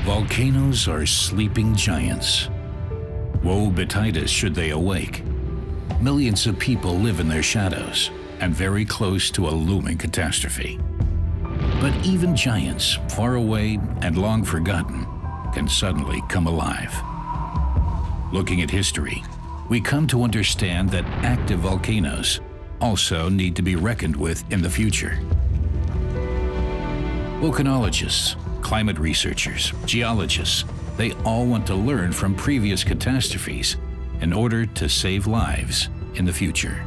Volcanoes are sleeping giants. Woe betide us should they awake. Millions of people live in their shadows and very close to a looming catastrophe. But even giants, far away and long forgotten, can suddenly come alive. Looking at history, we come to understand that active volcanoes also need to be reckoned with in the future. Volcanologists, climate researchers, geologists, they all want to learn from previous catastrophes in order to save lives in the future.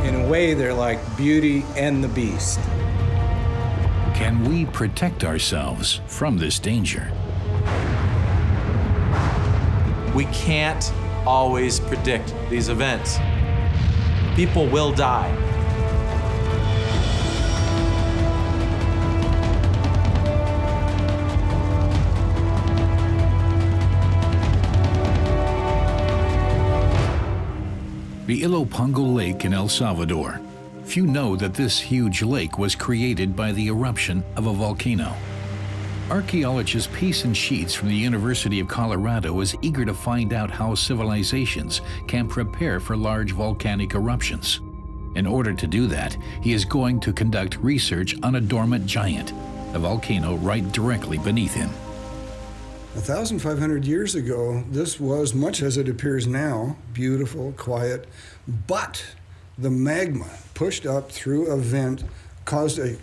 In a way, they're like Beauty and the Beast. Can we protect ourselves from this danger? We can't always predict these events. People will die. The Ilopango Lake in El Salvador. Few know that this huge lake was created by the eruption of a volcano. Archaeologist Payson Sheets from the University of Colorado is eager to find out how civilizations can prepare for large volcanic eruptions. In order to do that, he is going to conduct research on a dormant giant, a volcano right directly beneath him. 1,500 years ago, this was much as it appears now, beautiful, quiet, but the magma pushed up through a vent caused a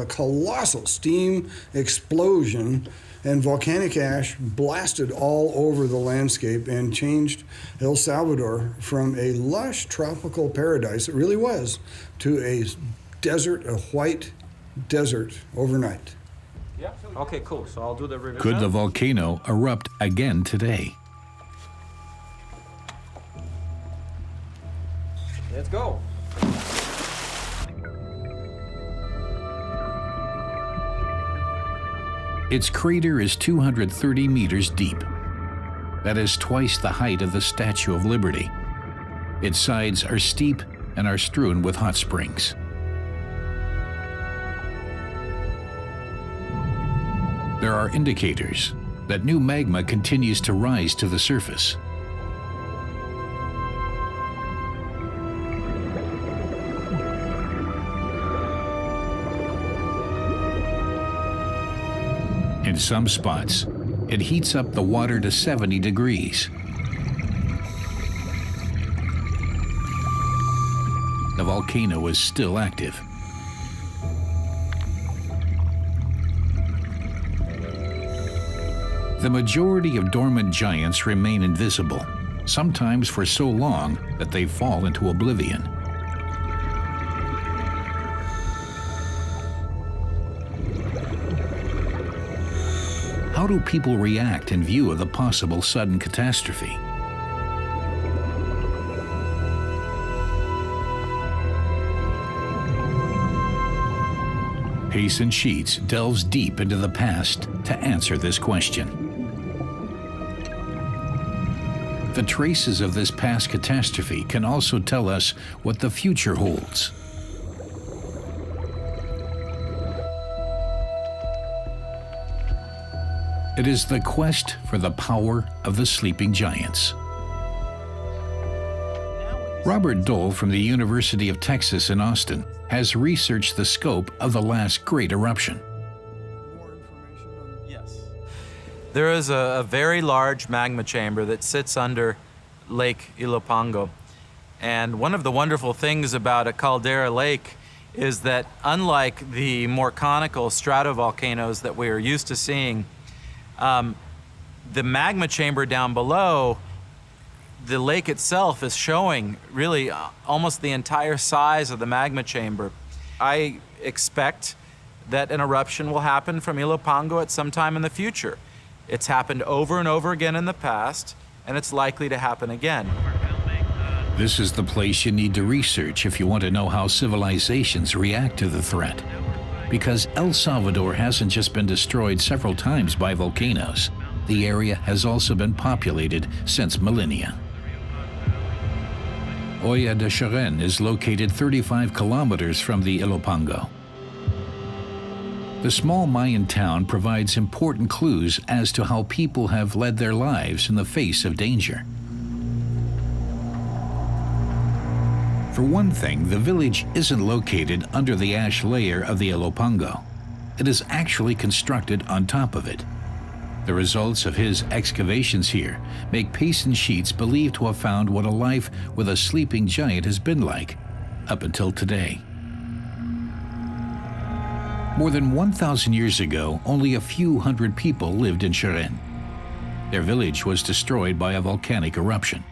colossal steam explosion, and volcanic ash blasted all over the landscape and changed El Salvador from a lush tropical paradise, it really was, to a desert, a white desert overnight. Yeah, okay, cool. So I'll do the revision. Could the volcano erupt again today? Let's go. Its crater is 230 meters deep. That is twice the height of the Statue of Liberty. Its sides are steep and are strewn with hot springs. There are indicators that new magma continues to rise to the surface. In some spots, it heats up the water to 70 degrees. The volcano is still active. The majority of dormant giants remain invisible, sometimes for so long that they fall into oblivion. How do people react in view of the possible sudden catastrophe? Payson Sheets delves deep into the past to answer this question. The traces of this past catastrophe can also tell us what the future holds. It is the quest for the power of the sleeping giants. Robert Dole from the University of Texas in Austin has researched the scope of the last great eruption. Yes. There is a very large magma chamber that sits under Lake Ilopango. And one of the wonderful things about a caldera lake is that unlike the more conical stratovolcanoes that we are used to seeing, the magma chamber down below, the lake itself is showing really almost the entire size of the magma chamber. I expect that an eruption will happen from Ilopango at some time in the future. It's happened over and over again in the past, and it's likely to happen again. This is the place you need to research if you want to know how civilizations react to the threat. Because El Salvador hasn't just been destroyed several times by volcanoes. The area has also been populated since millennia. Olla de Cheren is located 35 kilometers from the Ilopango. The small Mayan town provides important clues as to how people have led their lives in the face of danger. For one thing, the village isn't located under the ash layer of the Ilopango. It is actually constructed on top of it. The results of his excavations here make Payson Sheets believed to have found what a life with a sleeping giant has been like up until today. More than 1,000 years ago, only a few hundred people lived in Cheren. Their village was destroyed by a volcanic eruption.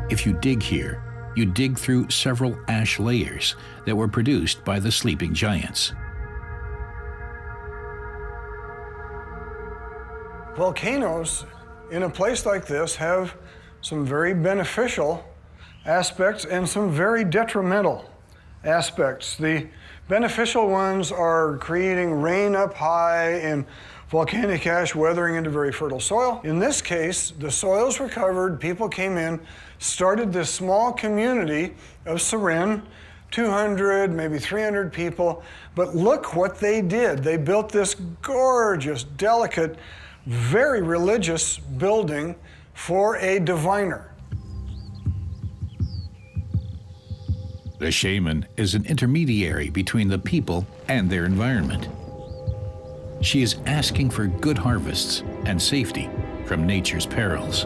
If you dig here, you dig through several ash layers that were produced by the sleeping giants. Volcanoes in a place like this have some very beneficial aspects and some very detrimental aspects. The beneficial ones are creating rain up high and volcanic ash weathering into very fertile soil. In this case, the soils recovered, people came in, started this small community of Cheren, 200, maybe 300 people, but look what they did. They built this gorgeous, delicate, very religious building for a diviner. The shaman is an intermediary between the people and their environment. She is asking for good harvests and safety from nature's perils.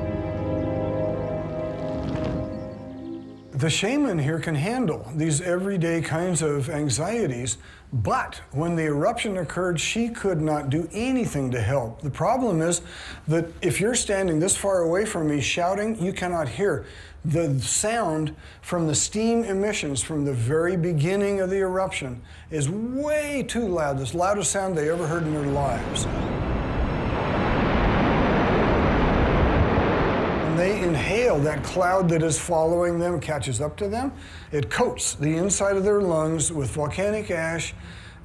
The shaman here can handle these everyday kinds of anxieties, but when the eruption occurred, she could not do anything to help. The problem is that if you're standing this far away from me shouting, you cannot hear. The sound from the steam emissions from the very beginning of the eruption is way too loud, the loudest sound they ever heard in their lives. When they inhale, that cloud that is following them catches up to them. It coats the inside of their lungs with volcanic ash,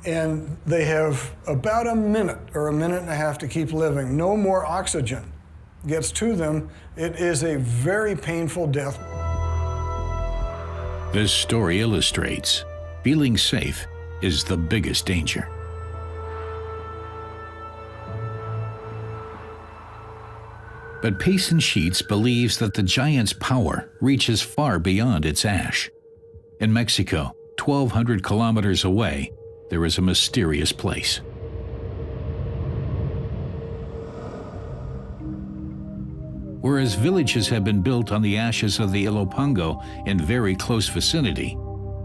and they have about a minute or a minute and a half to keep living. No more oxygen gets to them. It is a very painful death. This story illustrates feeling safe is the biggest danger. But Payson Sheets believes that the giant's power reaches far beyond its ash. In Mexico, 1,200 kilometers away, there is a mysterious place. Whereas villages have been built on the ashes of the Ilopango in very close vicinity,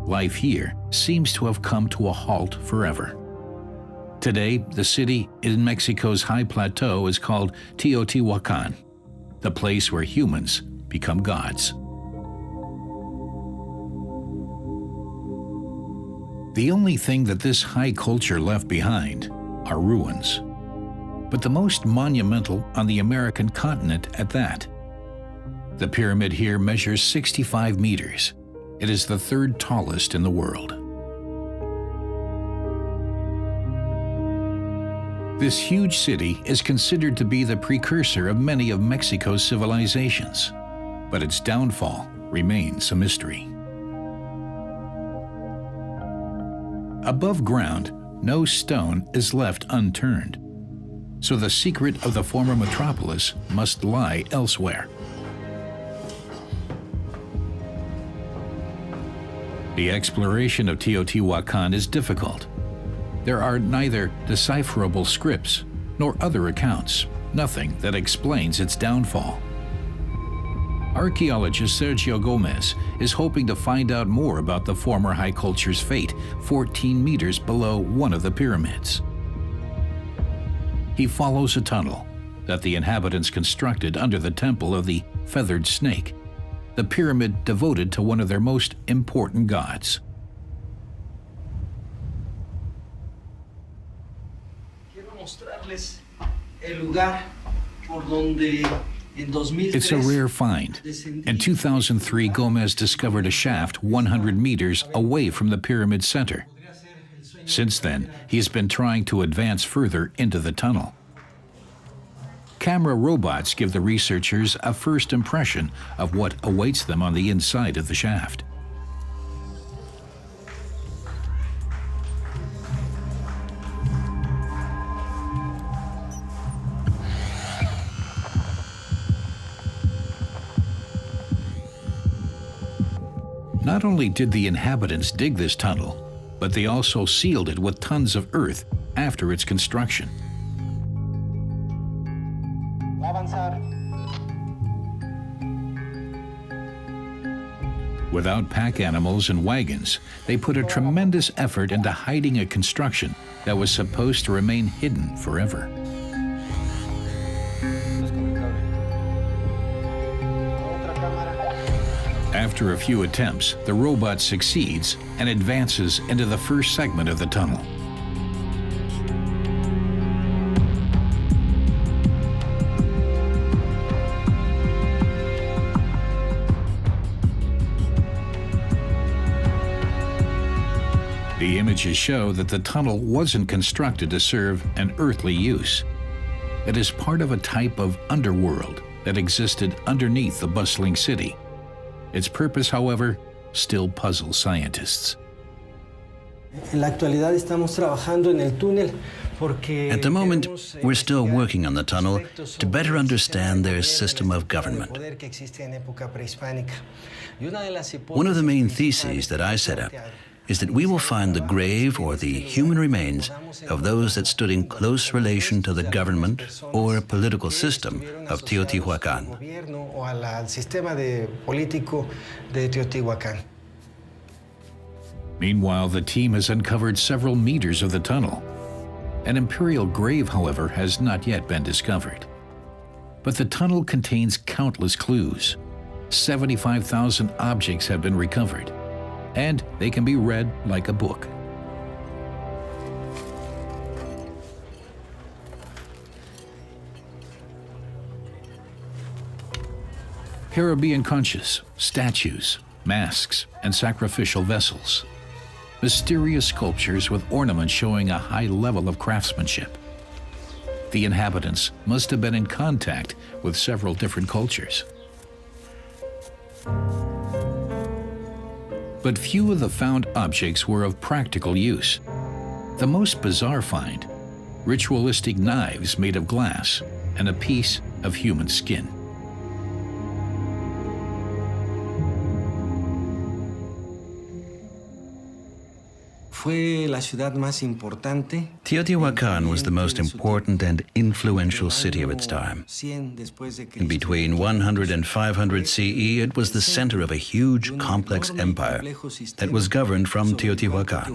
life here seems to have come to a halt forever. Today, the city in Mexico's high plateau is called Teotihuacan, the place where humans become gods. The only thing that this high culture left behind are ruins, but the most monumental on the American continent at that. The pyramid here measures 65 meters. It is the third tallest in the world. This huge city is considered to be the precursor of many of Mexico's civilizations, but its downfall remains a mystery. Above ground, no stone is left unturned, so the secret of the former metropolis must lie elsewhere. The exploration of Teotihuacan is difficult. There are neither decipherable scripts nor other accounts, nothing that explains its downfall. Archaeologist Sergio Gomez is hoping to find out more about the former high culture's fate 14 meters below one of the pyramids. He follows a tunnel that the inhabitants constructed under the temple of the Feathered Snake, the pyramid devoted to one of their most important gods. It's a rare find. In 2003, Gomez discovered a shaft 100 meters away from the pyramid center. Since then, he has been trying to advance further into the tunnel. Camera robots give the researchers a first impression of what awaits them on the inside of the shaft. Not only did the inhabitants dig this tunnel, but they also sealed it with tons of earth after its construction. Without pack animals and wagons, they put a tremendous effort into hiding a construction that was supposed to remain hidden forever. After a few attempts, the robot succeeds and advances into the first segment of the tunnel. The images show that the tunnel wasn't constructed to serve an earthly use. It is part of a type of underworld that existed underneath the bustling city. Its purpose, however, still puzzles scientists. At the moment, we're still working on the tunnel to better understand their system of government. One of the main theses that I set up is that we will find the grave or the human remains of those that stood in close relation to the government or political system of Teotihuacan. Meanwhile, the team has uncovered several meters of the tunnel. An imperial grave, however, has not yet been discovered. But the tunnel contains countless clues. 75,000 objects have been recovered, and they can be read like a book. Caribbean conches, statues, masks, and sacrificial vessels. Mysterious sculptures with ornaments showing a high level of craftsmanship. The inhabitants must have been in contact with several different cultures. But few of the found objects were of practical use. The most bizarre find, ritualistic knives made of glass and a piece of human skin. Teotihuacan was the most important and influential city of its time. In between 100 and 500 CE, it was the center of a huge, complex empire that was governed from Teotihuacan.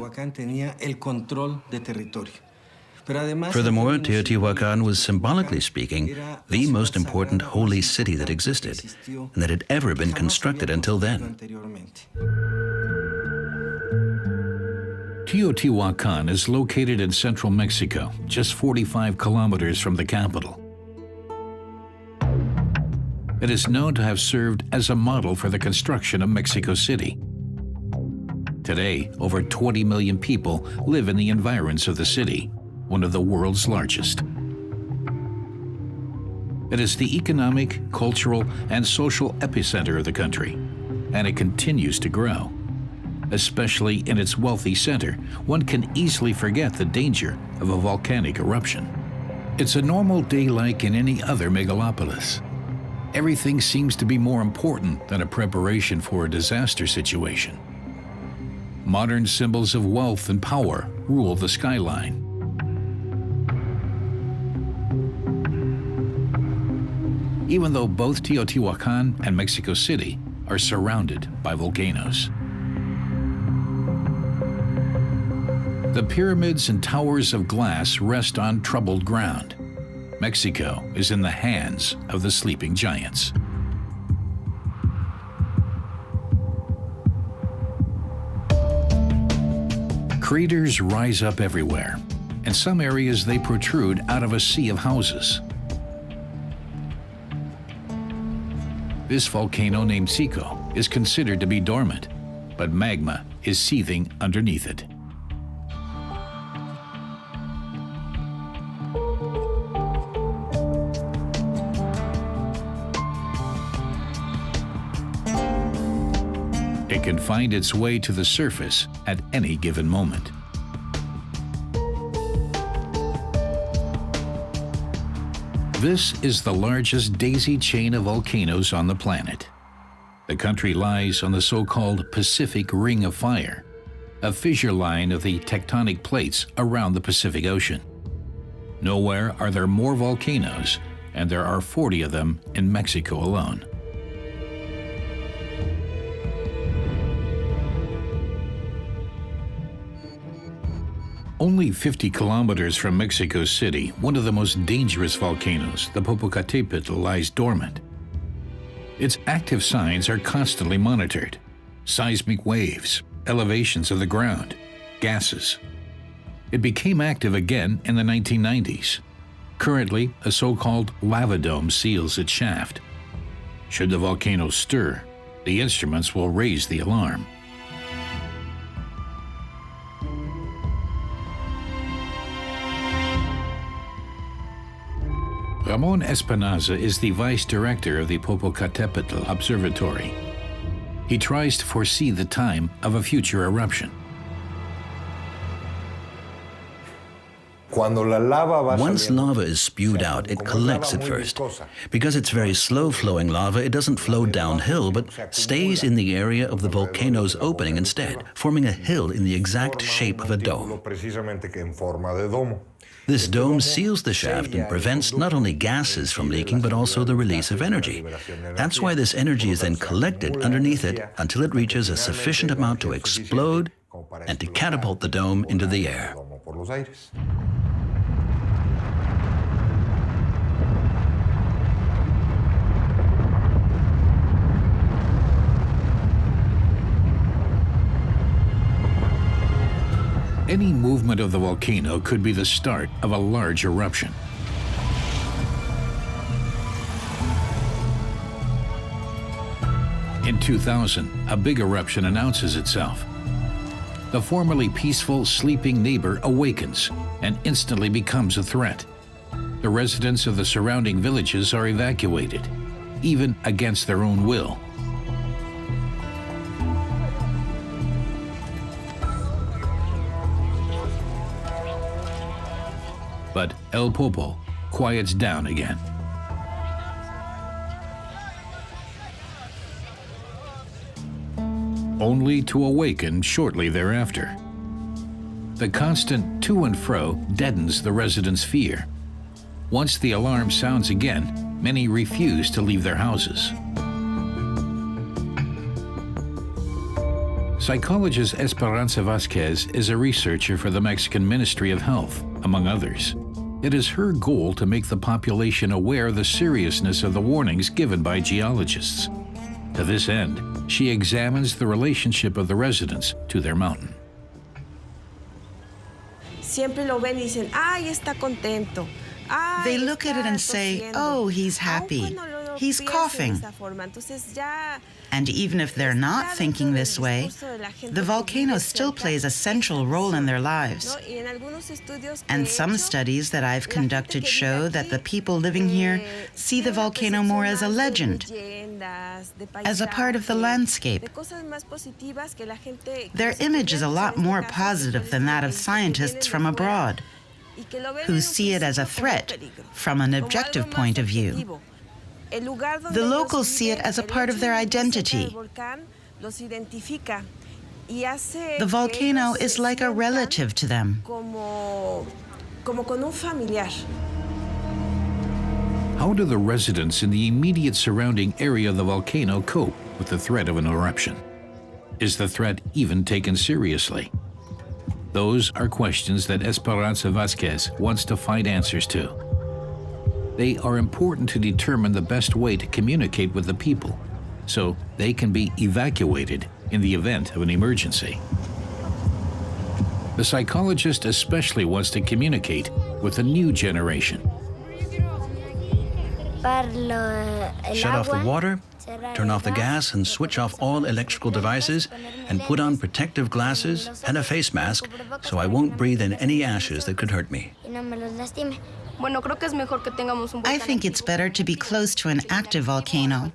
Furthermore, Teotihuacan was, symbolically speaking, the most important holy city that existed and that had ever been constructed until then. Teotihuacan is located in central Mexico, just 45 kilometers from the capital. It is known to have served as a model for the construction of Mexico City. Today, over 20 million people live in the environs of the city, one of the world's largest. It is the economic, cultural, and social epicenter of the country, and it continues to grow. Especially in its wealthy center, one can easily forget the danger of a volcanic eruption. It's a normal day like in any other megalopolis. Everything seems to be more important than a preparation for a disaster situation. Modern symbols of wealth and power rule the skyline. Even though both Teotihuacan and Mexico City are surrounded by volcanoes. The pyramids and towers of glass rest on troubled ground. Mexico is in the hands of the sleeping giants. Craters rise up everywhere. In some areas, they protrude out of a sea of houses. This volcano named Sico is considered to be dormant, but magma is seething underneath it. It can find its way to the surface at any given moment. This is the largest daisy chain of volcanoes on the planet. The country lies on the so-called Pacific Ring of Fire, a fissure line of the tectonic plates around the Pacific Ocean. Nowhere are there more volcanoes, and there are 40 of them in Mexico alone. Only 50 kilometers from Mexico City, one of the most dangerous volcanoes, the Popocatépetl, lies dormant. Its active signs are constantly monitored: seismic waves, elevations of the ground, gases. It became active again in the 1990s. Currently, a so-called lava dome seals its shaft. Should the volcano stir, the instruments will raise the alarm. Ramon Espinaza is the vice director of the Popocatépetl Observatory. He tries to foresee the time of a future eruption. Once lava is spewed out, it collects at first. Because it's very slow-flowing lava, it doesn't flow downhill, but stays in the area of the volcano's opening instead, forming a hill in the exact shape of a dome. This dome seals the shaft and prevents not only gases from leaking, but also the release of energy. That's why this energy is then collected underneath it until it reaches a sufficient amount to explode and to catapult the dome into the air. Any movement of the volcano could be the start of a large eruption. In 2000, a big eruption announces itself. The formerly peaceful, sleeping neighbor awakens and instantly becomes a threat. The residents of the surrounding villages are evacuated, even against their own will. But El Popo quiets down again. Only to awaken shortly thereafter. The constant to and fro deadens the residents' fear. Once the alarm sounds again, many refuse to leave their houses. Psychologist Esperanza Vasquez is a researcher for the Mexican Ministry of Health, among others. It is her goal to make the population aware of the seriousness of the warnings given by geologists. To this end, she examines the relationship of the residents to their mountain. Siempre lo ven y dicen, ay, está contento. They look at it and say, oh, he's happy. He's coughing. And even if they're not thinking this way, the volcano still plays a central role in their lives. And some studies that I've conducted show that the people living here see the volcano more as a legend, as a part of the landscape. Their image is a lot more positive than that of scientists from abroad, who see it as a threat from an objective point of view. The locals see it as a part of their identity. The volcano is like a relative to them. How do the residents in the immediate surrounding area of the volcano cope with the threat of an eruption? Is the threat even taken seriously? Those are questions that Esperanza Vasquez wants to find answers to. They are important to determine the best way to communicate with the people, so they can be evacuated in the event of an emergency. The psychologist especially wants to communicate with the new generation. Shut off the water, turn off the gas, and switch off all electrical devices, and put on protective glasses and a face mask so I won't breathe in any ashes that could hurt me. I think it's better to be close to an active volcano.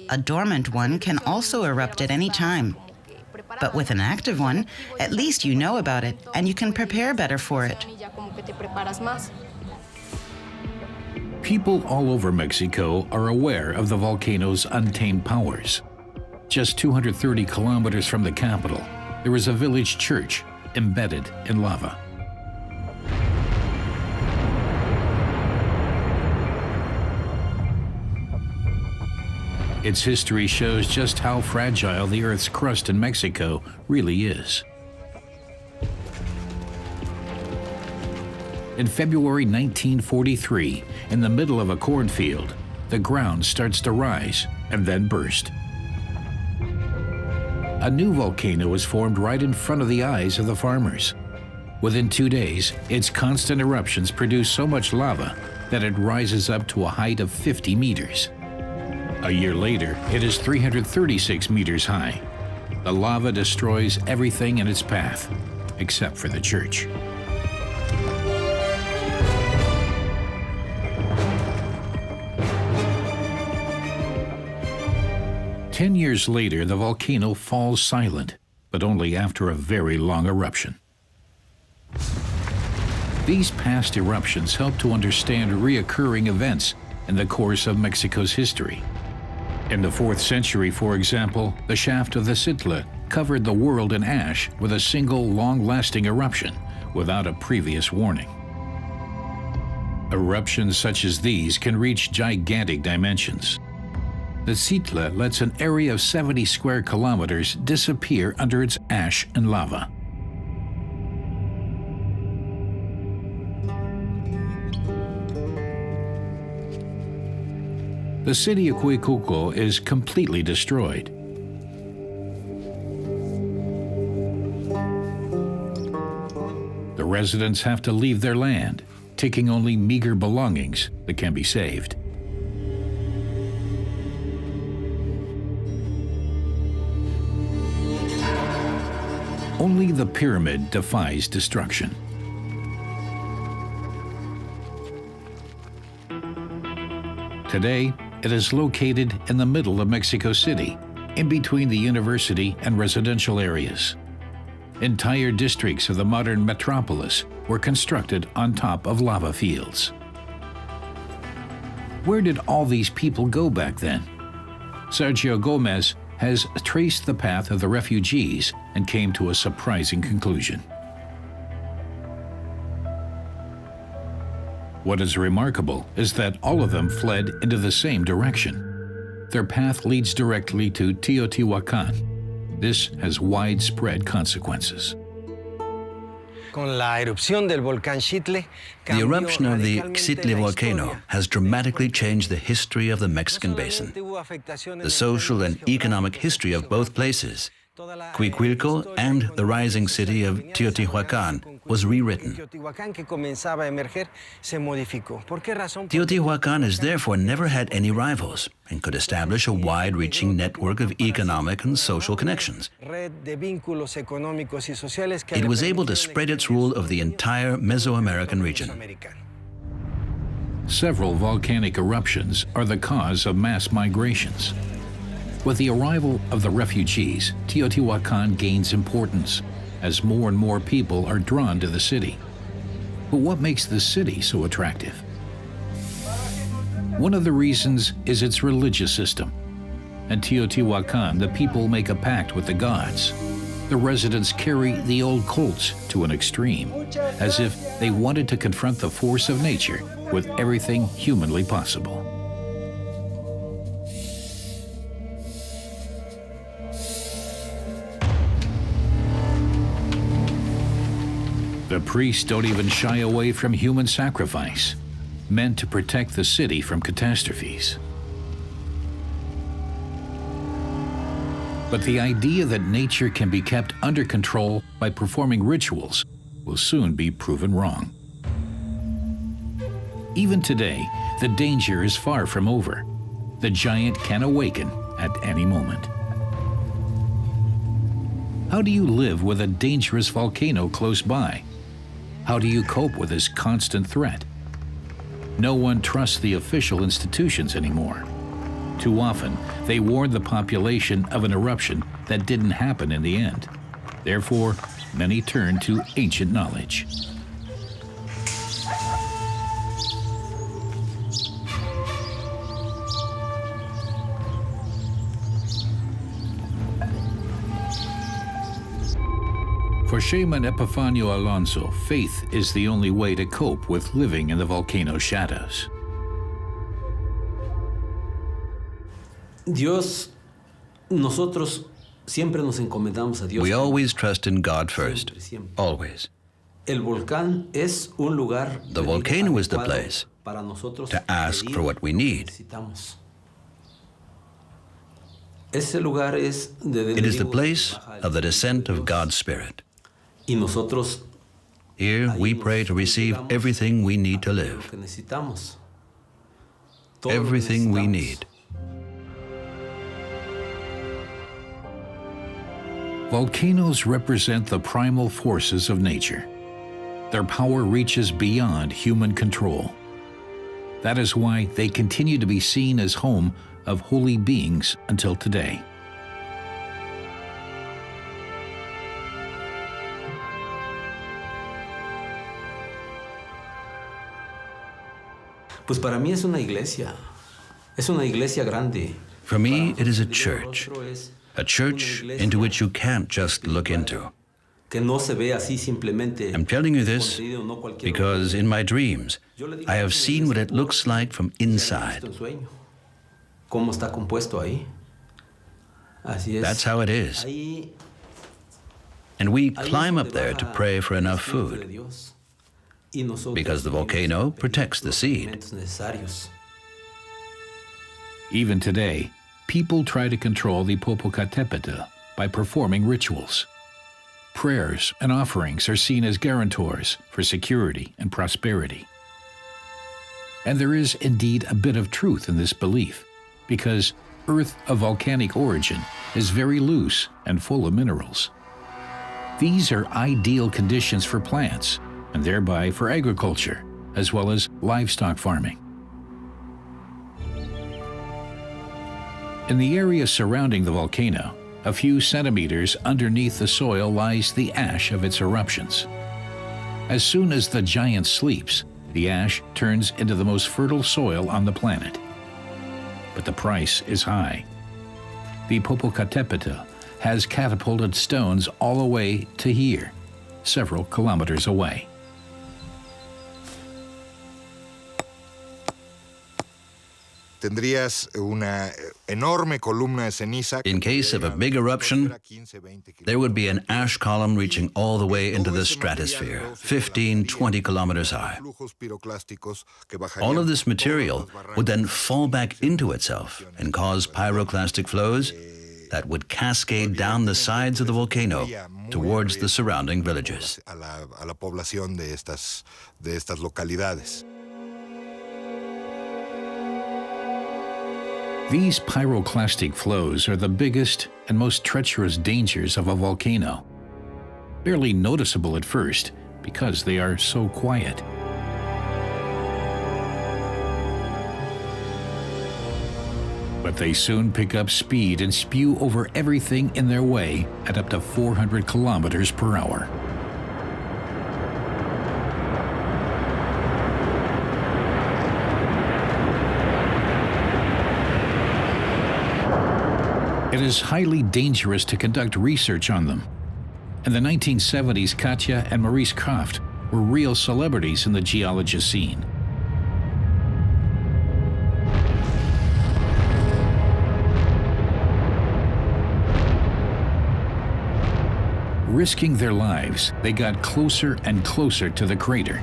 A dormant one can also erupt at any time. But with an active one, at least you know about it and you can prepare better for it. People all over Mexico are aware of the volcano's untamed powers. Just 230 kilometers from the capital, there is a village church embedded in lava. Its history shows just how fragile the Earth's crust in Mexico really is. In February 1943, in the middle of a cornfield, the ground starts to rise and then burst. A new volcano is formed right in front of the eyes of the farmers. Within 2 days, its constant eruptions produce so much lava that it rises up to a height of 50 meters. A year later, it is 336 meters high. The lava destroys everything in its path, except for the church. Ten years later, the volcano falls silent, but only after a very long eruption. These past eruptions help to understand reoccurring events in the course of Mexico's history. In the 4th century, for example, the shaft of the Citla covered the world in ash with a single long-lasting eruption without a previous warning. Eruptions such as these can reach gigantic dimensions. The Citla lets an area of 70 square kilometers disappear under its ash and lava. The city of Huiculco is completely destroyed. The residents have to leave their land, taking only meager belongings that can be saved. Only the pyramid defies destruction. Today, it is located in the middle of Mexico City, in between the university and residential areas. Entire districts of the modern metropolis were constructed on top of lava fields. Where did all these people go back then? Sergio Gomez has traced the path of the refugees and came to a surprising conclusion. What is remarkable is that all of them fled into the same direction. Their path leads directly to Teotihuacan. This has widespread consequences. The eruption of the Xitle volcano has dramatically changed the history of the Mexican basin, the social and economic history of both places. Huiculco and the rising city of Teotihuacan was rewritten. Teotihuacan has therefore never had any rivals and could establish a wide-reaching network of economic and social connections. It was able to spread its rule over the entire Mesoamerican region. Several volcanic eruptions are the cause of mass migrations. With the arrival of the refugees, Teotihuacan gains importance as more and more people are drawn to the city. But what makes the city so attractive? One of the reasons is its religious system. At Teotihuacan, the people make a pact with the gods. The residents carry the old cults to an extreme, as if they wanted to confront the force of nature with everything humanly possible. The priests don't even shy away from human sacrifice, meant to protect the city from catastrophes. But the idea that nature can be kept under control by performing rituals will soon be proven wrong. Even today, the danger is far from over. The giant can awaken at any moment. How do you live with a dangerous volcano close by? How do you cope with this constant threat? No one trusts the official institutions anymore. Too often, they warned the population of an eruption that didn't happen in the end. Therefore, many turned to ancient knowledge. For Shaman Epifanio Alonso, faith is the only way to cope with living in the volcano's shadows. Dios, nosotros siempre nos encomendamos a Dios. We always trust in God first, always. El volcán es un lugar The volcano is the adecuado place para nosotros to ask for what we need. necesitamos. Ese lugar es de It is the place of the descent of God's Spirit. Y nosotros Here we pray to receive everything we need to lo live, que necesitamos. Todo lo que everything we necesitamos. need. Volcanoes represent the primal forces of nature. Their power reaches beyond human control. That is why they continue to be seen as home of holy beings until today. Pues para mí es una iglesia. Es una iglesia grande. For me, it is a Para church, nosotros es a church into which you can't just look into. que no se ve así simplemente. I'm telling you this construido, no cualquier because in my dreams, I have seen what it looks like from inside. en sueño. ¿Cómo está compuesto ahí? Así es. That's how it is. Ahí, And we ahí es climb up donde there to baja pray for el enough Espíritu de food Dios. Y nosotros because the tenemos volcano protects the los seed. elementos necesarios. Even today, people try to control the Popocatépetl by performing rituals. Prayers and offerings are seen as guarantors for security and prosperity. And there is indeed a bit of truth in this belief, because earth of volcanic origin is very loose and full of minerals. These are ideal conditions for plants, and thereby for agriculture, as well as livestock farming. In the area surrounding the volcano, a few centimeters underneath the soil lies the ash of its eruptions. As soon as the giant sleeps, the ash turns into the most fertile soil on the planet. But the price is high. The Popocatépetl has catapulted stones all the way to here, several kilometers away. Tendrías una enorme columna de ceniza. In case of a big eruption, there would be an ash column reaching all the way into the stratosphere, 15, 20 kilometers high. All of this material would then fall back into itself and cause pyroclastic flows that would cascade down the sides of the volcano towards the surrounding villages. A la población de estas localidades. These pyroclastic flows are the biggest and most treacherous dangers of a volcano. Barely noticeable at first because they are so quiet. But they soon pick up speed and spew over everything in their way at up to 400 kilometers per hour. It is highly dangerous to conduct research on them. In the 1970s, Katja and Maurice Kraft were real celebrities in the geologist scene. Risking their lives, they got closer and closer to the crater.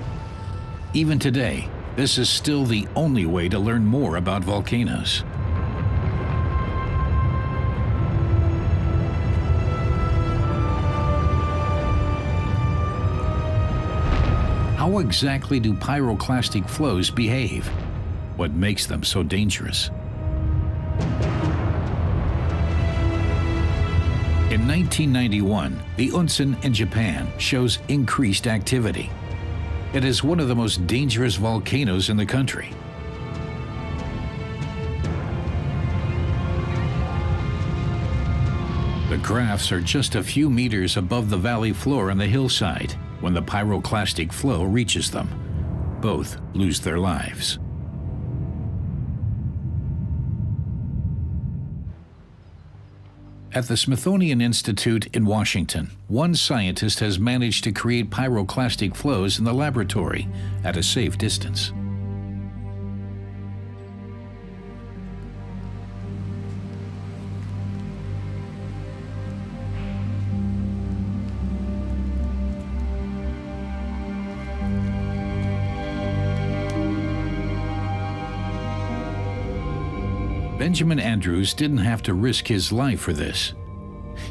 Even today, this is still the only way to learn more about volcanoes. How exactly do pyroclastic flows behave? What makes them so dangerous? In 1991, the onsen in Japan shows increased activity. It is one of the most dangerous volcanoes in the country. The crafts are just a few meters above the valley floor on the hillside when the pyroclastic flow reaches them. Both lose their lives. At the Smithsonian Institute in Washington, one scientist has managed to create pyroclastic flows in the laboratory at a safe distance. Benjamin Andrews didn't have to risk his life for this.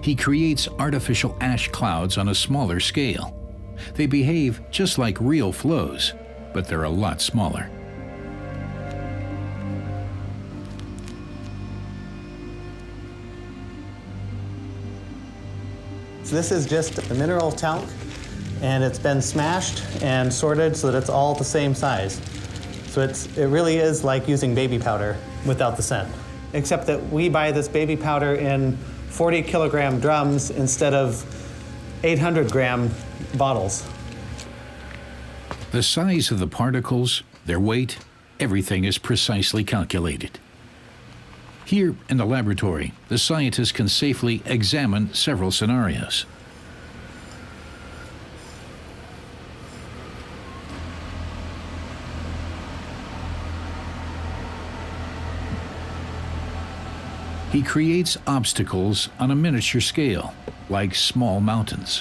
He creates artificial ash clouds on a smaller scale. They behave just like real flows, but they're a lot smaller. So this is just a mineral talc, and it's been smashed and sorted so that it's all the same size. So it really is like using baby powder without the scent, except that we buy this baby powder in 40-kilogram drums instead of 800-gram bottles. The size of the particles, their weight, everything is precisely calculated. Here in the laboratory, the scientists can safely examine several scenarios. He creates obstacles on a miniature scale, like small mountains.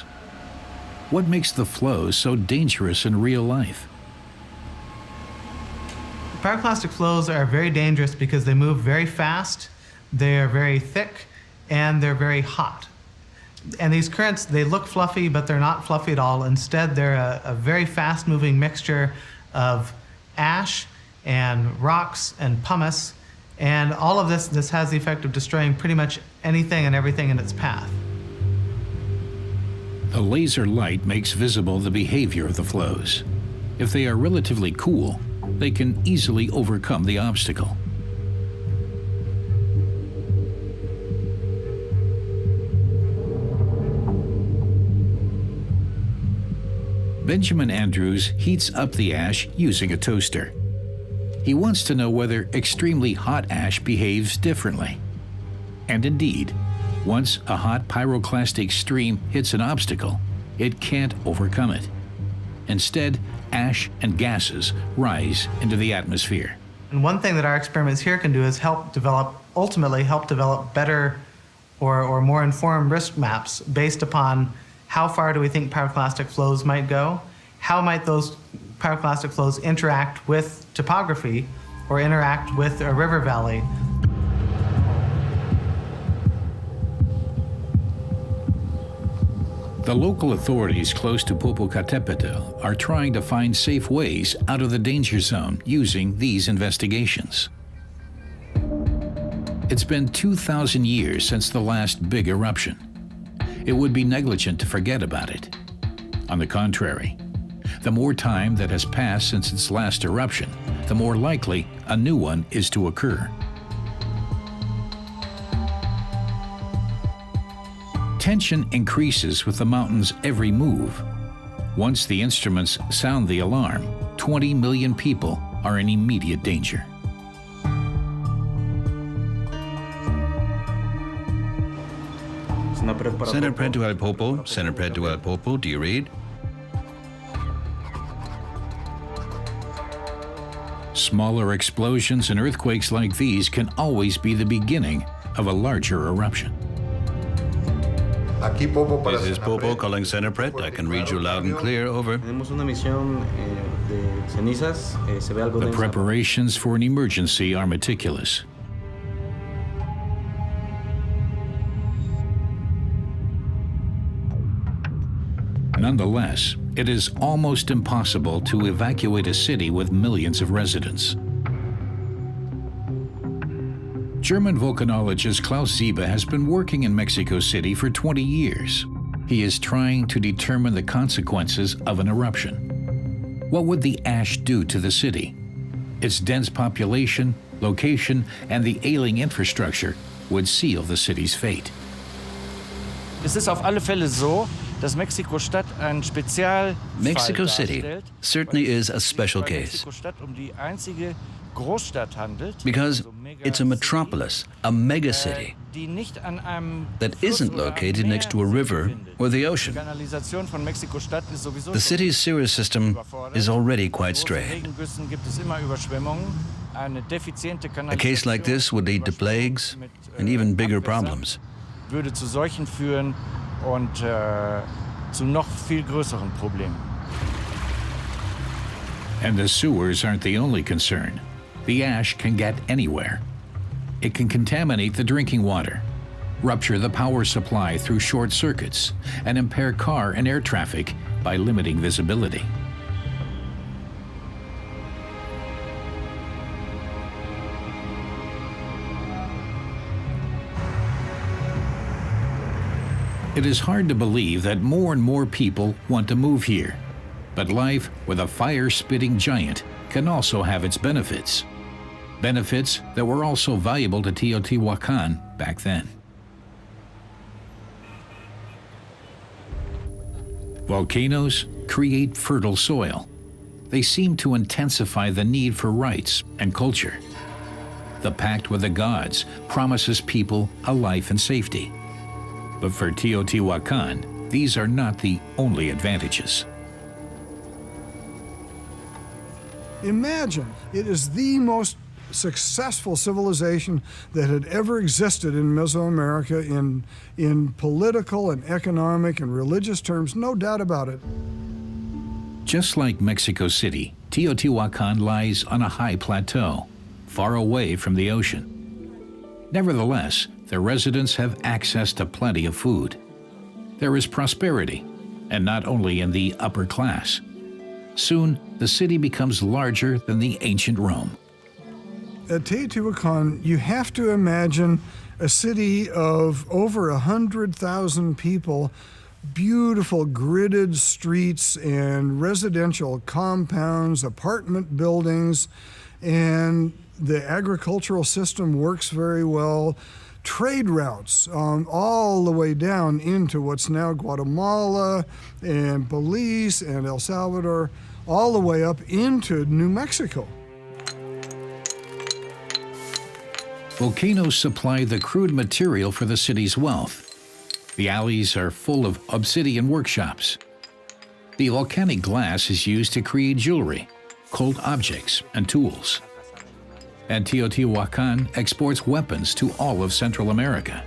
What makes the flows so dangerous in real life? Pyroclastic flows are very dangerous because they move very fast, they are very thick, and they're very hot. And these currents, they look fluffy, but they're not fluffy at all. Instead, they're a very fast-moving mixture of ash and rocks and pumice. And all of this has the effect of destroying pretty much anything and everything in its path. The laser light makes visible the behavior of the flows. If they are relatively cool, they can easily overcome the obstacle. Benjamin Andrews heats up the ash using a toaster. He wants to know whether extremely hot ash behaves differently. And indeed, once a hot pyroclastic stream hits an obstacle, it can't overcome it. Instead, ash and gases rise into the atmosphere. And one thing that our experiments here can do is ultimately help develop better or more informed risk maps based upon how far do we think pyroclastic flows might go, how might those pyroclastic flows interact with topography or interact with a river valley. The local authorities close to Popocatépetl are trying to find safe ways out of the danger zone using these investigations. It's been 2,000 years since the last big eruption. It would be negligent to forget about it. On the contrary, the more time that has passed since its last eruption, the more likely a new one is to occur. Tension increases with the mountain's every move. Once the instruments sound the alarm, 20 million people are in immediate danger. Senapred to El Popo, Senapred to El Popo, do you read? Smaller explosions and earthquakes like these can always be the beginning of a larger eruption. This is Popo calling Senapred. I can read you loud and clear, over. The preparations for an emergency are meticulous. Nonetheless, it is almost impossible to evacuate a city with millions of residents. German volcanologist Klaus Ziebe has been working in Mexico City for 20 years. He is trying to determine the consequences of an eruption. What would the ash do to the city? Its dense population, location, and the ailing infrastructure would seal the city's fate. Es ist auf alle Fälle so, dass Mexiko-Stadt ein Spezialfall Mexico City darstellt, certainly is a weil es sich special bei case Mexiko-Stadt die einzige Großstadt handelt, because also it's a metropolis, a megacity die nicht an einem that Fluss isn't oder am located Meer next to a sich river befindet. or the Die ocean. Kanalisation von Mexiko-Stadt ist sowieso The schon city's sewer system überfordert. is already Bei quite großen strained. Regengüssen gibt es immer Überschwemmungen. Eine defiziente A case like this would lead to plagues and even bigger problems. Würde zu Seuchen führen und zu noch viel größeren Problemen. And the sewers aren't the only concern. The ash can get anywhere. It can contaminate the drinking water, rupture the power supply through short circuits, and impair car and air traffic by limiting visibility. It is hard to believe that more and more people want to move here. But life with a fire-spitting giant can also have its benefits. Benefits that were also valuable to Teotihuacan back then. Volcanoes create fertile soil. They seem to intensify the need for rites and culture. The pact with the gods promises people a life and safety. But for Teotihuacan, these are not the only advantages. Imagine, it is the most successful civilization that had ever existed in Mesoamerica in political and economic and religious terms, no doubt about it. Just like Mexico City, Teotihuacan lies on a high plateau, far away from the ocean. Nevertheless, the residents have access to plenty of food. There is prosperity, and not only in the upper class. Soon, the city becomes larger than the ancient Rome. At Teotihuacan, you have to imagine a city of over 100,000 people, beautiful gridded streets and residential compounds, apartment buildings, and the agricultural system works very well. Trade routes all the way down into what's now Guatemala and Belize and El Salvador, all the way up into New Mexico. Volcanoes supply the crude material for the city's wealth. The alleys are full of obsidian workshops. The volcanic glass is used to create jewelry, cold objects, and tools. And Teotihuacan exports weapons to all of Central America.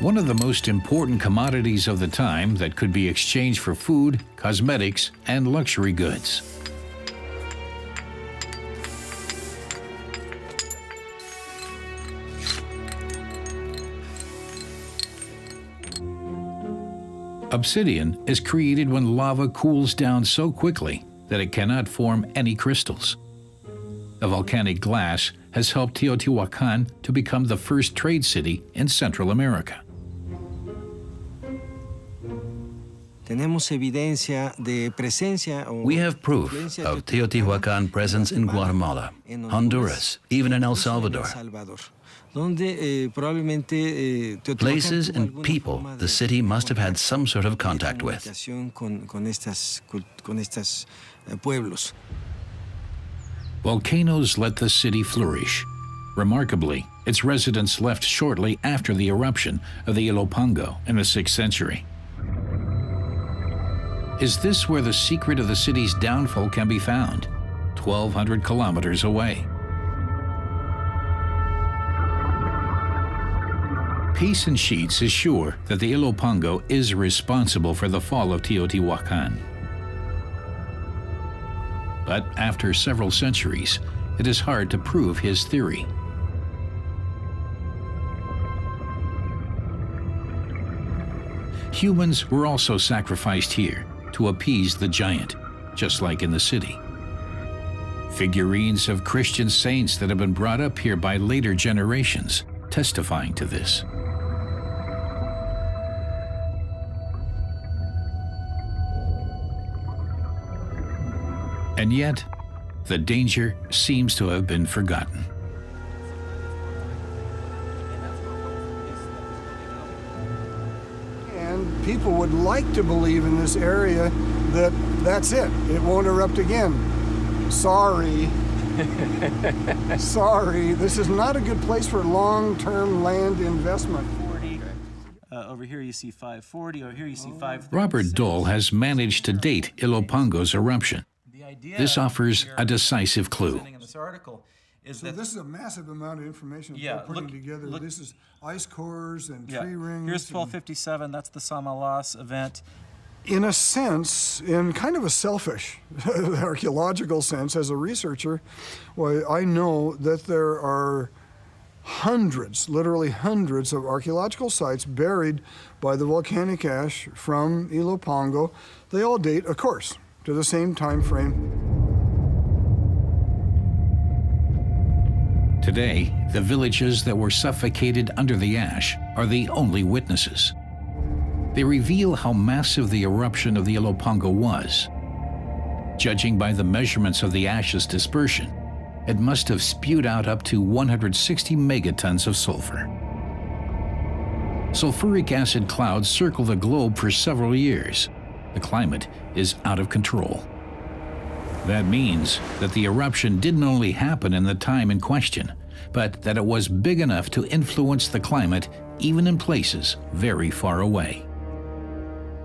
One of the most important commodities of the time that could be exchanged for food, cosmetics, and luxury goods. Obsidian is created when lava cools down so quickly that it cannot form any crystals. The volcanic glass has helped Teotihuacan to become the first trade city in Central America. We have proof of Teotihuacan presence in Guatemala, Honduras, even in El Salvador. Places and people the city must have had some sort of contact with. Volcanoes let the city flourish. Remarkably, its residents left shortly after the eruption of the Ilopango in the 6th century. Is this where the secret of the city's downfall can be found? 1,200 kilometers away. Peace and Sheets is sure that the Ilopango is responsible for the fall of Teotihuacan. But after several centuries, it is hard to prove his theory. Humans were also sacrificed here to appease the giant, just like in the city. Figurines of Christian saints that have been brought up here by later generations, testifying to this. And yet, the danger seems to have been forgotten. And people would like to believe in this area that that's it. It won't erupt again. Sorry. Sorry. This is not a good place for long-term land investment. Over here you see 540, over here you see 536. Robert Dole has managed to date Ilopango's eruption. This offers a decisive clue. So this is a massive amount of information we're putting together. This is ice cores and tree rings. Here's 1257, that's the Samalas event. In a sense, in kind of a selfish archaeological sense, as a researcher, well, I know that there are hundreds, literally hundreds of archaeological sites buried by the volcanic ash from Ilopango. They all date, of course, to the same time frame. Today, the villages that were suffocated under the ash are the only witnesses. They reveal how massive the eruption of the Ilopango was. Judging by the measurements of the ash's dispersion, it must have spewed out up to 160 megatons of sulfur. Sulfuric acid clouds circle the globe for several years. The climate is out of control. That means that the eruption didn't only happen in the time in question, but that it was big enough to influence the climate even in places very far away.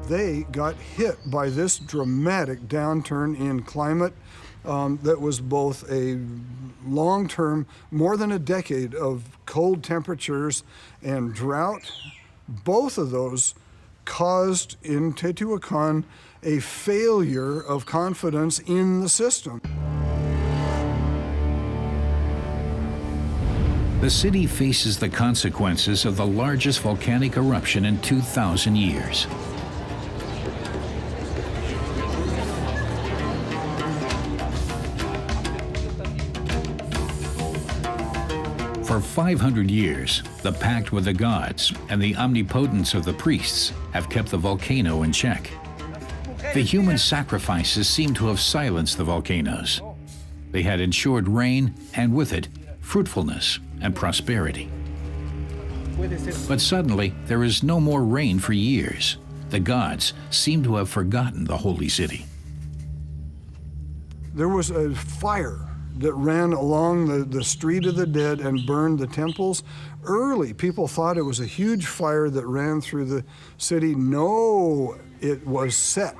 They got hit by this dramatic downturn in climate that was both a long-term, more than a decade of cold temperatures and drought. Both of those caused in Teotihuacan a failure of confidence in the system. The city faces the consequences of the largest volcanic eruption in 2,000 years. For 500 years, the pact with the gods and the omnipotence of the priests have kept the volcano in check. The human sacrifices seem to have silenced the volcanoes. They had ensured rain, and with it, fruitfulness and prosperity. But suddenly, there is no more rain for years. The gods seem to have forgotten the holy city. There was a fire that ran along the street of the dead and burned the temples. Early, people thought it was a huge fire that ran through the city. No, it was set.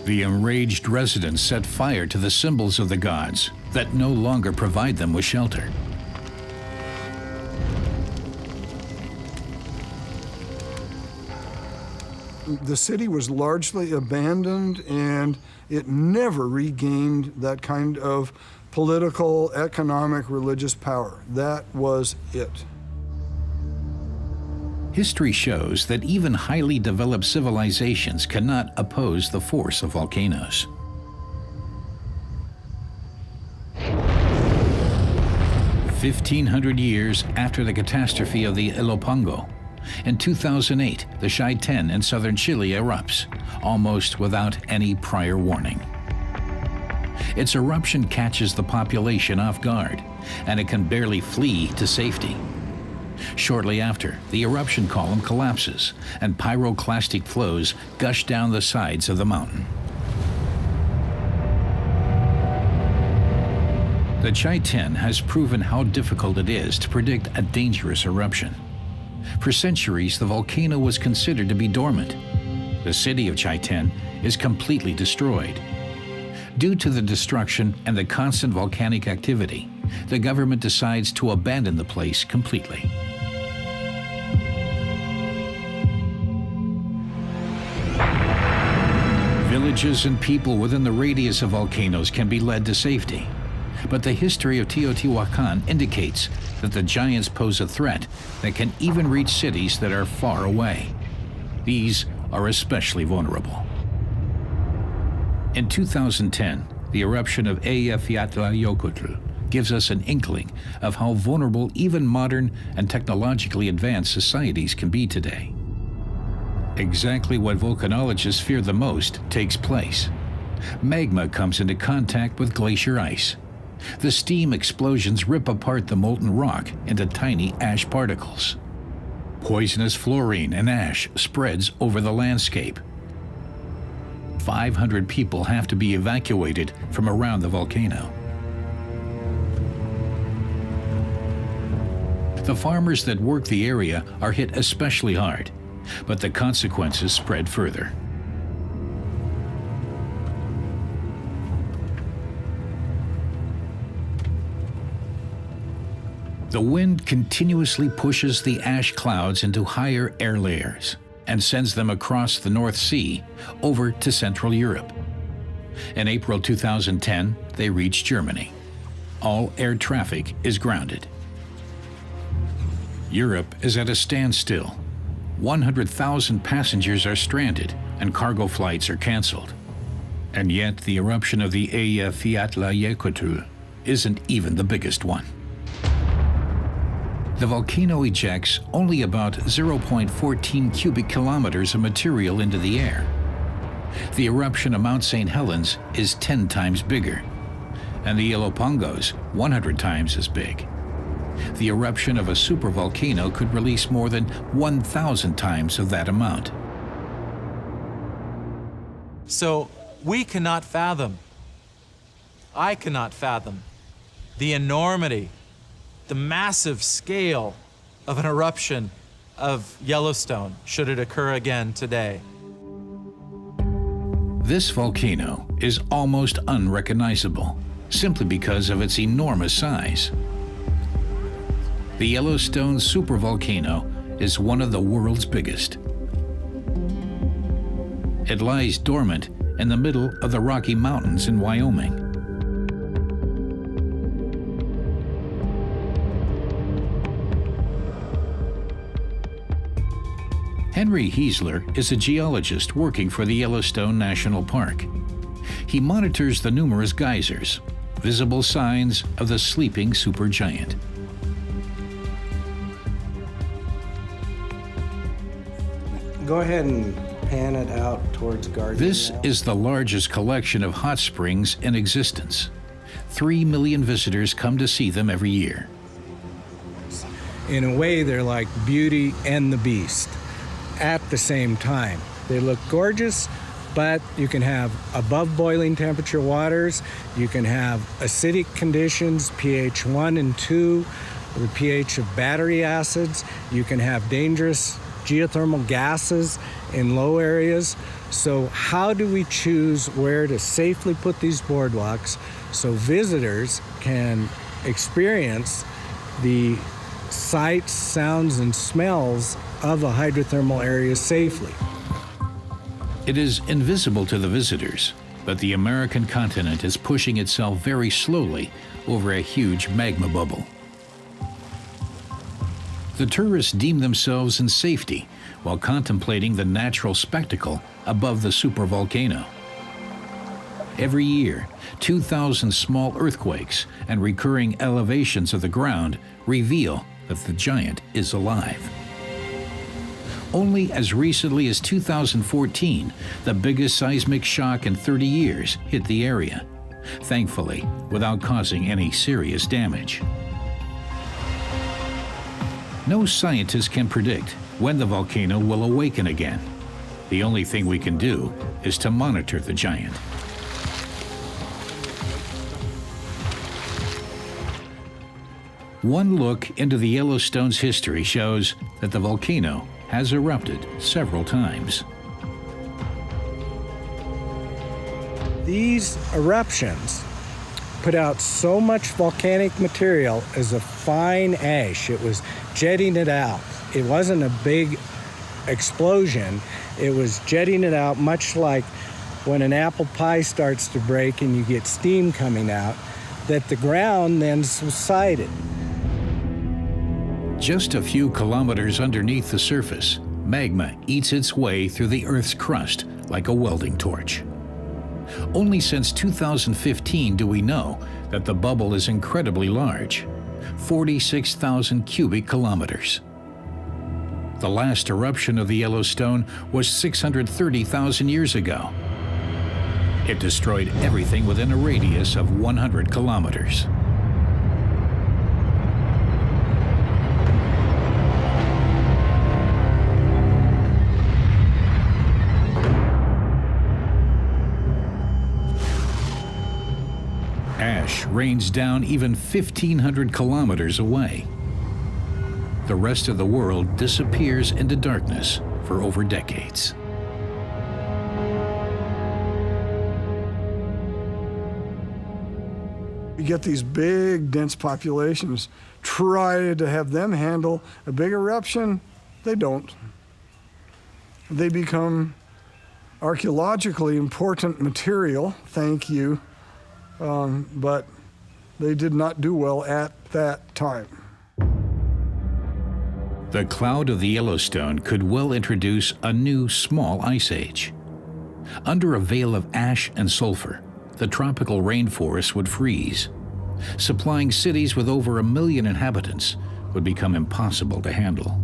The enraged residents set fire to the symbols of the gods that no longer provide them with shelter. The city was largely abandoned, and it never regained that kind of political, economic, religious power. That was it. History shows that even highly developed civilizations cannot oppose the force of volcanoes. "1,500 years after the catastrophe of the Ilopango, in 2008, the Chaitén in southern Chile erupts, almost without any prior warning. Its eruption catches the population off guard, and it can barely flee to safety. Shortly after, the eruption column collapses, and pyroclastic flows gush down the sides of the mountain. The Chaitén has proven how difficult it is to predict a dangerous eruption. For centuries, the volcano was considered to be dormant. The city of Chaitén is completely destroyed. Due to the destruction and the constant volcanic activity, the government decides to abandon the place completely. Villages and people within the radius of volcanoes can be led to safety. But the history of Teotihuacan indicates that the giants pose a threat that can even reach cities that are far away. These are especially vulnerable. In 2010, the eruption of Eyjafjallajökull, gives us an inkling of how vulnerable even modern and technologically advanced societies can be today. Exactly what volcanologists fear the most takes place. Magma comes into contact with glacier ice. The steam explosions rip apart the molten rock into tiny ash particles. Poisonous fluorine and ash spreads over the landscape. 500 people have to be evacuated from around the volcano. The farmers that work the area are hit especially hard, but the consequences spread further. The wind continuously pushes the ash clouds into higher air layers and sends them across the North Sea over to Central Europe. In April 2010, they reached Germany. All air traffic is grounded. Europe is at a standstill. 100,000 passengers are stranded and cargo flights are canceled. And yet the eruption of the Eyjafjallajökull isn't even the biggest one. The volcano ejects only about 0.14 cubic kilometers of material into the air. The eruption of Mount St. Helens is 10 times bigger, and the Ilopongos 100 times as big. The eruption of a supervolcano could release more than 1,000 times of that amount. So we cannot fathom, I cannot fathom, the enormity, the massive scale of an eruption of Yellowstone should it occur again today. This volcano is almost unrecognizable, simply because of its enormous size. The Yellowstone supervolcano is one of the world's biggest. It lies dormant in the middle of the Rocky Mountains in Wyoming. Henry Heisler is a geologist working for the Yellowstone National Park. He monitors the numerous geysers, visible signs of the sleeping supergiant. Go ahead and pan it out towards Guardian. This is the largest collection of hot springs in existence. 3 million visitors come to see them every year. In a way, they're like Beauty and the Beast at the same time. They look gorgeous, but you can have above boiling temperature waters, you can have acidic conditions, pH 1 and 2, the pH of battery acids, you can have dangerous geothermal gases in low areas. So how do we choose where to safely put these boardwalks so visitors can experience the sights, sounds, and smells of a hydrothermal area safely? It is invisible to the visitors, but the American continent is pushing itself very slowly over a huge magma bubble. The tourists deem themselves in safety while contemplating the natural spectacle above the supervolcano. Every year, 2,000 small earthquakes and recurring elevations of the ground reveal that the giant is alive. Only as recently as 2014, the biggest seismic shock in 30 years hit the area, thankfully without causing any serious damage. No scientist can predict when the volcano will awaken again. The only thing we can do is to monitor the giant. One look into the Yellowstone's history shows that the volcano has erupted several times. These eruptions put out so much volcanic material as a fine ash. It was jetting it out. It wasn't a big explosion. It was jetting it out, much like when an apple pie starts to break and you get steam coming out, that the ground then subsided. Just a few kilometers underneath the surface, magma eats its way through the Earth's crust like a welding torch. Only since 2015 do we know that the bubble is incredibly large, 46,000 cubic kilometers. The last eruption of the Yellowstone was 630,000 years ago. It destroyed everything within a radius of 100 kilometers. Ash rains down even 1,500 kilometers away. The rest of the world disappears into darkness for over decades. You get these big, dense populations, try to have them handle a big eruption, they don't. They become archaeologically important material, thank you, but they did not do well at that time. The cloud of the Yellowstone could well introduce a new small ice age. Under a veil of ash and sulfur, the tropical rainforest would freeze. Supplying cities with over 1 million inhabitants would become impossible to handle.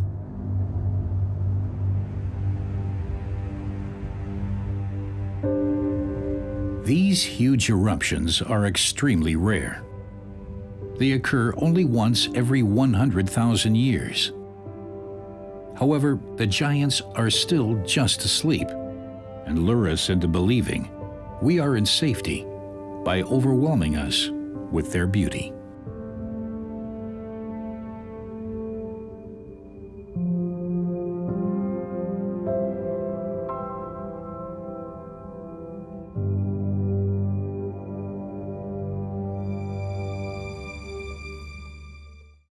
These huge eruptions are extremely rare. They occur only once every 100,000 years. However, the giants are still just asleep and lure us into believing we are in safety by overwhelming us with their beauty.